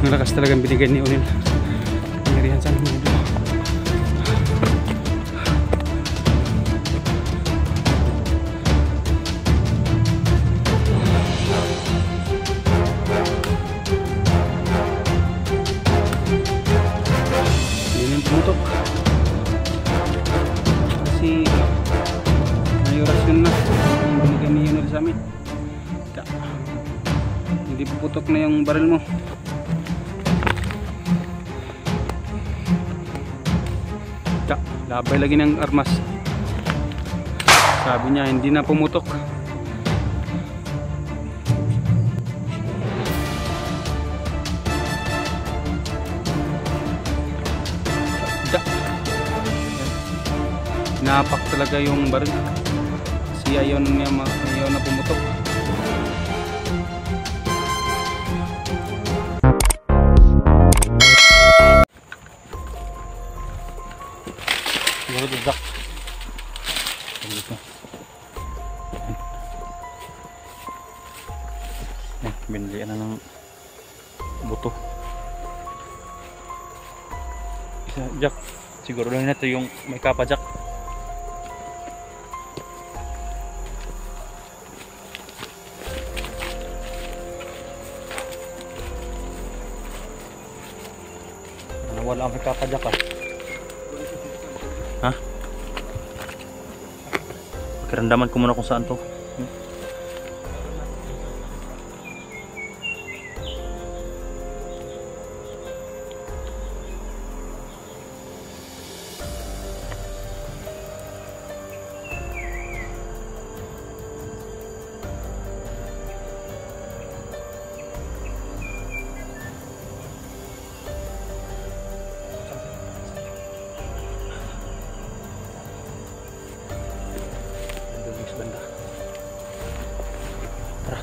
Malakas talagang binigay ni Unil. Pangyarihan sa amin. Hindi na pumutok. Kasi may orasyon na ang binigay ni Unil sa amin. Hindi puputok na yung baril mo. Labay lagi ng armas. Sabi niya hindi na pumutok. Napak talaga yung baril. Kasi ayaw na pumutok. Siguro dudak. Dito. Binilian na ng buto. Isa, Jack. Siguro lang na ito yung may kapa, Jack. Wala ang may kapa, Jack, ah. Ha? Pakiramdaman ko muna kung saan to. Banda. Tara.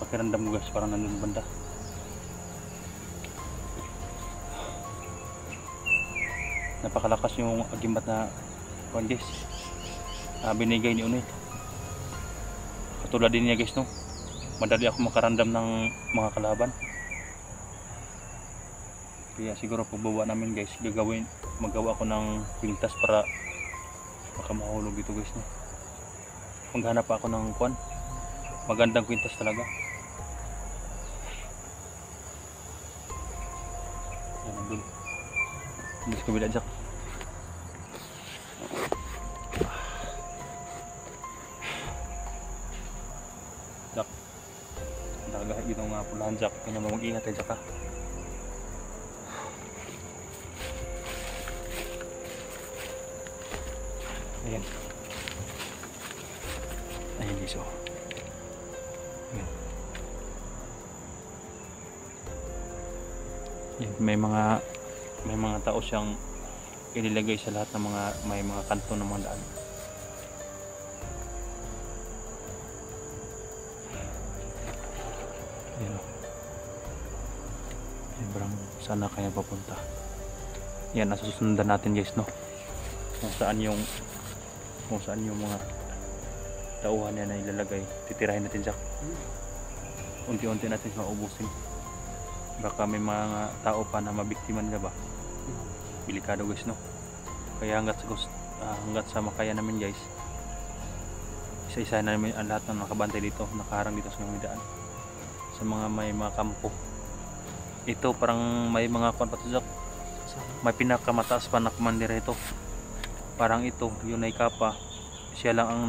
Pakiramdam mo guys, parang nandun banda. Napakalakas yung agimat na guys. Binigay ni Unil. Katulad din niya guys, no? Madali ako makaramdam ng mga kalaban. Kaya siguro pagbaba namin guys, magawa ko ng pintas para baka mahulog ito guys, no? Maghanap ako ng kwan, magandang pintas talaga. Yan ang dulo. Hindi sa kabila, Jack. Jack, nagahit dito mga pulahan, Jack. Kanya mag-ingat tayo, Jack, ha? Ayan. Ayan guys, oh. Ayan. Ayan, may mga tao siyang ililagay sa lahat ng may mga kanto ng mga daan. Ayan, oh. Ayan, parang sana kaya papunta. Yan, nasusundan natin guys, no? Kung saan yung mga tauhan niya na ilalagay. Titirahin natin, Jack. Unti-unti natin maubusin. Baka may mga tao pa na mabiktiman ka ba? Delikado guys, no? Kaya hanggat sa makaya namin guys, isa-isa namin ang lahat ng nakabantay dito, nakaharang dito sa mga daan, sa may mga kampo. Ito parang may mga kwan pa to, Jack. May pinakamataas pa na komandira ito. Parang ito, yung naikapa, siya lang ang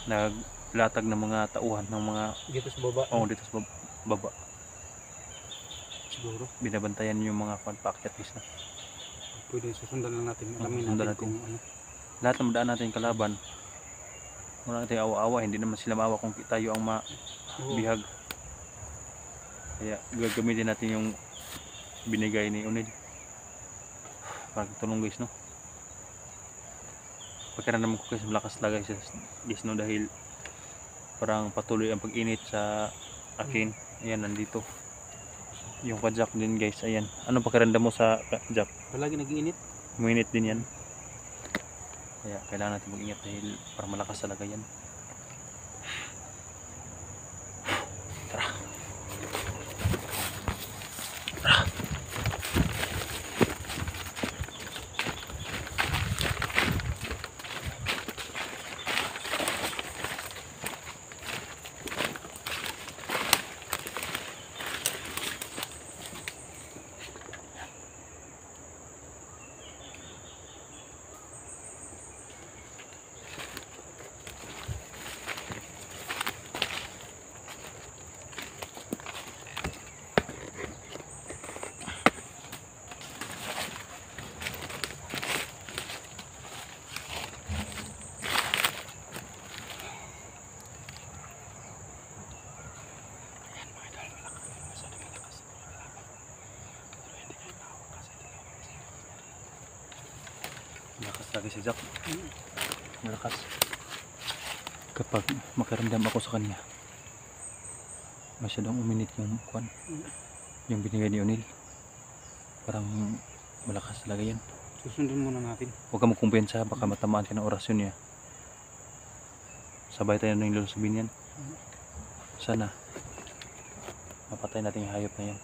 naglatag ng mga tauhan ng mga dito sa baba. Oo, dito sa baba. Siguro binabantayan yung mga paakyat guys, na. Pwede susundan lang natin. Alamin natin kung ano. Lahat ng daan natin kalaban. Wala natin awa-awa, hindi naman sila maawa kung tayo ang mabihag. Kaya gagamitin natin yung binigay ni Unil. Parang tulong guys, no? Pagkaramdam ko guys, malakas talaga guys, no? Dahil parang patuloy ang pag-init sa akin. Ayan, nandito yung pa-jack din guys. Ayan, ano pakiramdam mo sa jack? Palagi nag-iinit. Uminit din yan. Kaya kailangan natin mag-ingat dahil para malakas talaga yan. Tara. Malakas lagi si Jack. Malakas. Kapag makaramdam ako sa kanya, masyadong uminit yung kwan. Yung binigay ni O'Neil. Parang malakas talaga yan. Susundin muna natin. Huwag ka magkumpensa, baka matamaan ka ng orasyon niya. Sabay tayo nang lulusubin yan. Sana mapatay natin yung hayop na yan.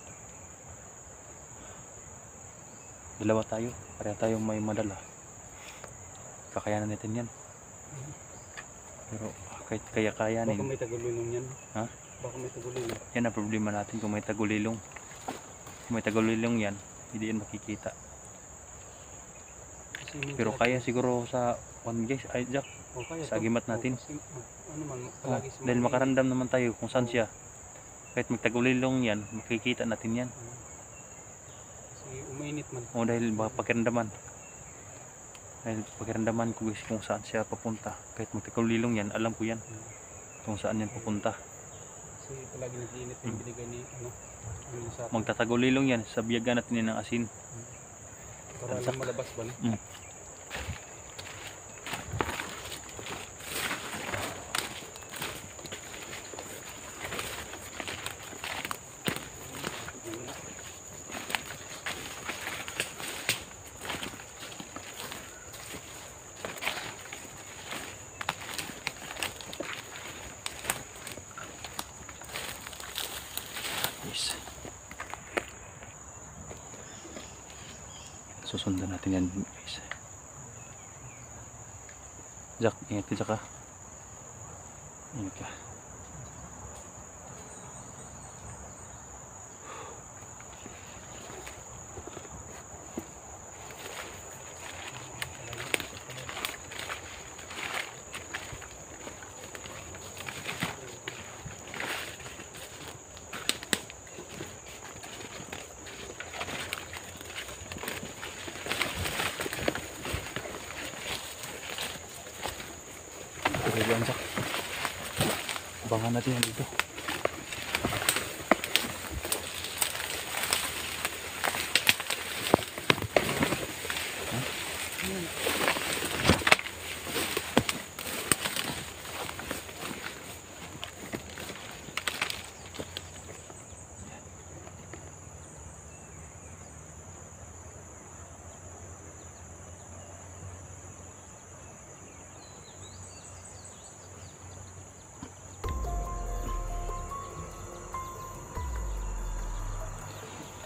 Dalawa tayo, pareha tayong may madala. Kakayanan natin yan. Pero kahit kaya-kayanin. Baka may tagulilong yan. Ha? Baka may tagulilong. Yan ang problema natin kung may tagulilong. Kung may tagulilong yan, hindi yan makikita. Pero kaya siguro sa one guys, ay Jack, sa agimat natin. Ano man, palagi Dahil makaramdam naman tayo kung saan siya. Kahit magtagulilong yan, makikita natin yan. Kasi umainit man. O dahil baka pakiramdaman. Dahil pakiramdaman ko guys kung saan siya papunta. Kahit magtagulilong yan, alam ko yan. Kung saan yan papunta. Kasi palagi nag-iinit yung binigay ni ano sa atin. Magtatagulilong yan, sabiyagan natin yan ng asin. Para lang malabas ba na? Yes. Susundan natin yan guys. Jack, ingat ka Jack ha. Ingat ka. Okay, yan Jack. Abangan natin yan dito.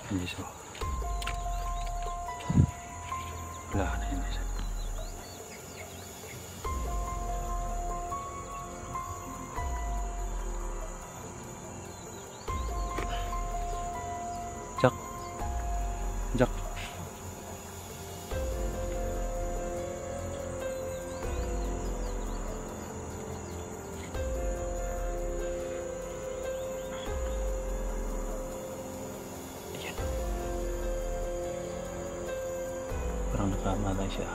Hindi so. Wala na yun guys. Jack. Jack. Parang nakamalay siya.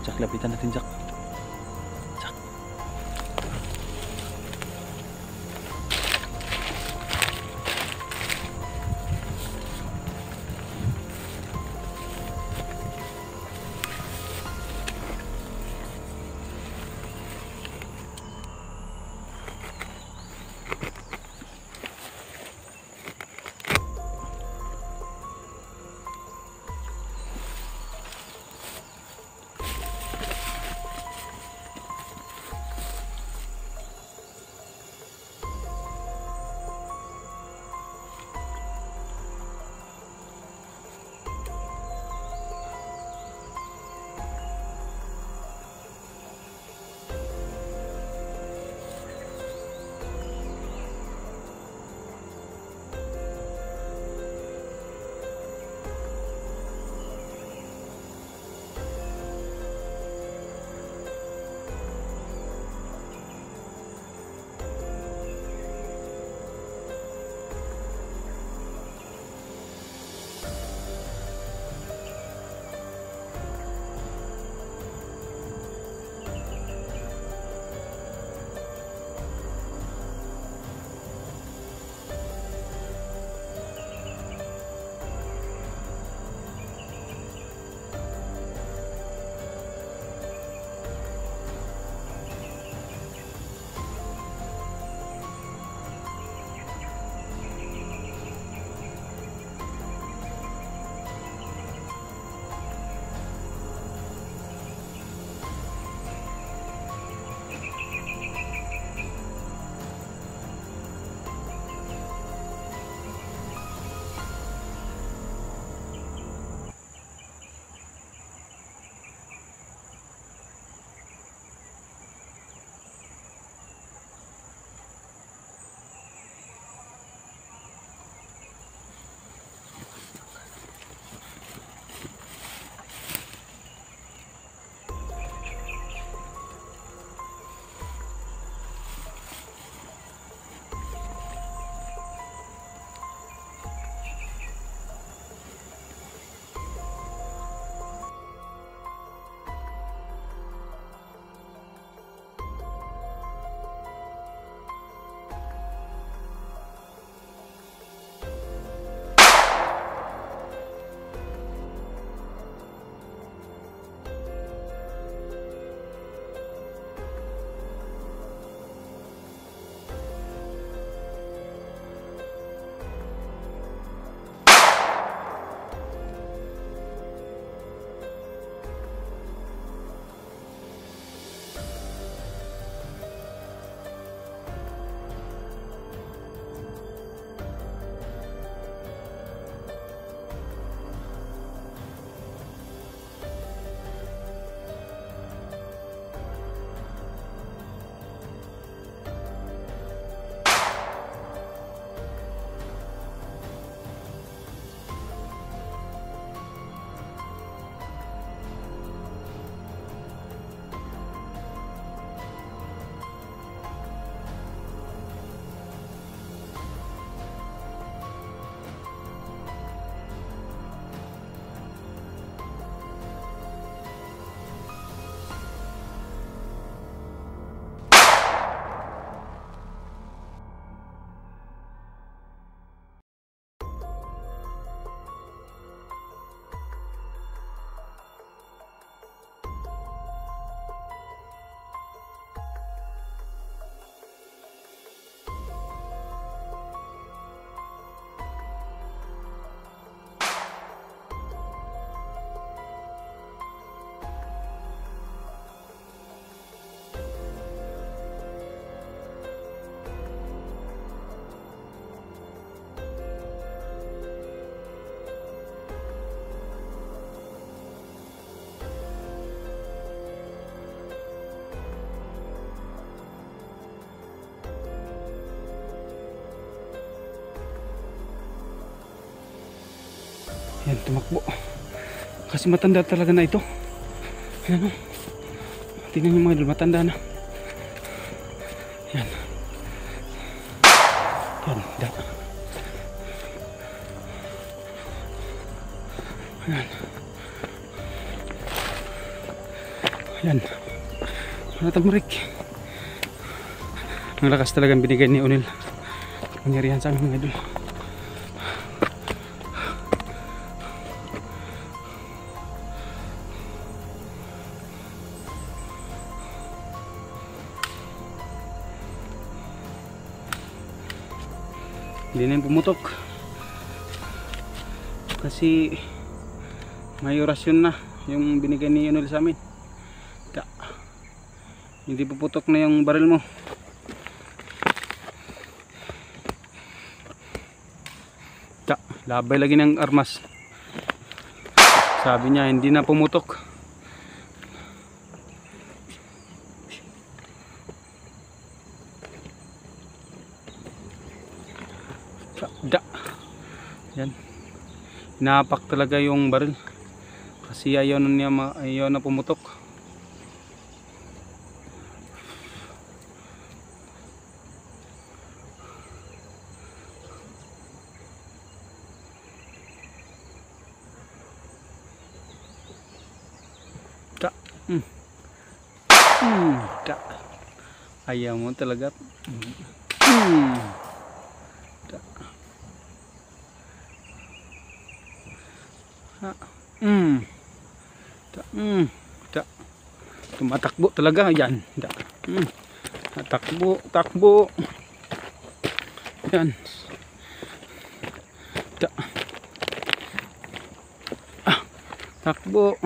Jack, lapitan natin, Jack. Jack. Yan, tumakbo. Kasi matanda talaga na ito. Ayan o. Tingnan nyo mga idol, matanda na. Yan. Tanda. Ayan. Yan. Natamarik. Ang lakas talagang binigay ni O'Neil. Mangyarihan sa amin mga idol. Hindi na yung pumutok kasi may orasyon na yung binigay ni O'Neil sa amin. Hindi puputok na yung baril mo. Labay lagi ng armas. Sabi niya hindi na pumutok. Yan. Inapak talaga yung baril kasi ayaw na pumutok. Ayaw mo talaga. Tumatakbo talaga yan. Takbo. Yan. Takbo.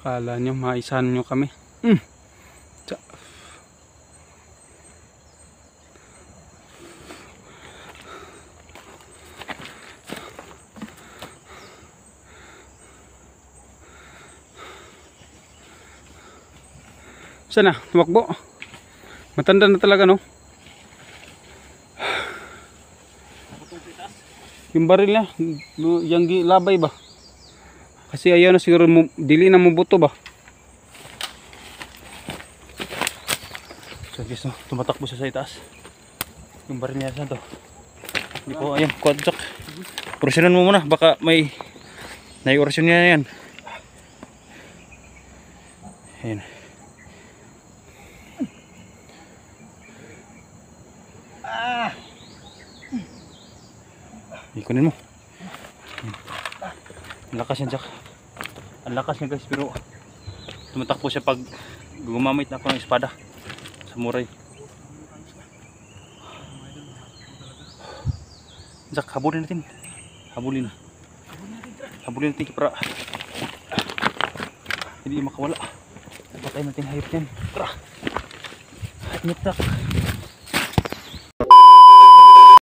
Akala nyo maisan nyo kami. Sana tumakbo. Matanda na talaga no. Yung baril niya, yung labay ba? Kasi ayaw na siguro dili na mo buto ba. So guys, no, tumatakbo siya sa itaas. Yung baril niya saan to? Hindi ko, ayun, kwadjak. Orasyonan mo muna, baka may orasyon niya yan. Ayun. Ikunin mo. Ang lakas yan, Jack. Ang lakas niya guys, pero tumatakbo siya pag gumamit na ako ng espada. Samurai. Jack, habulin natin. Habulin natin para hindi makawala. Patayin natin hayop yan. Tara. Hayop, Jack.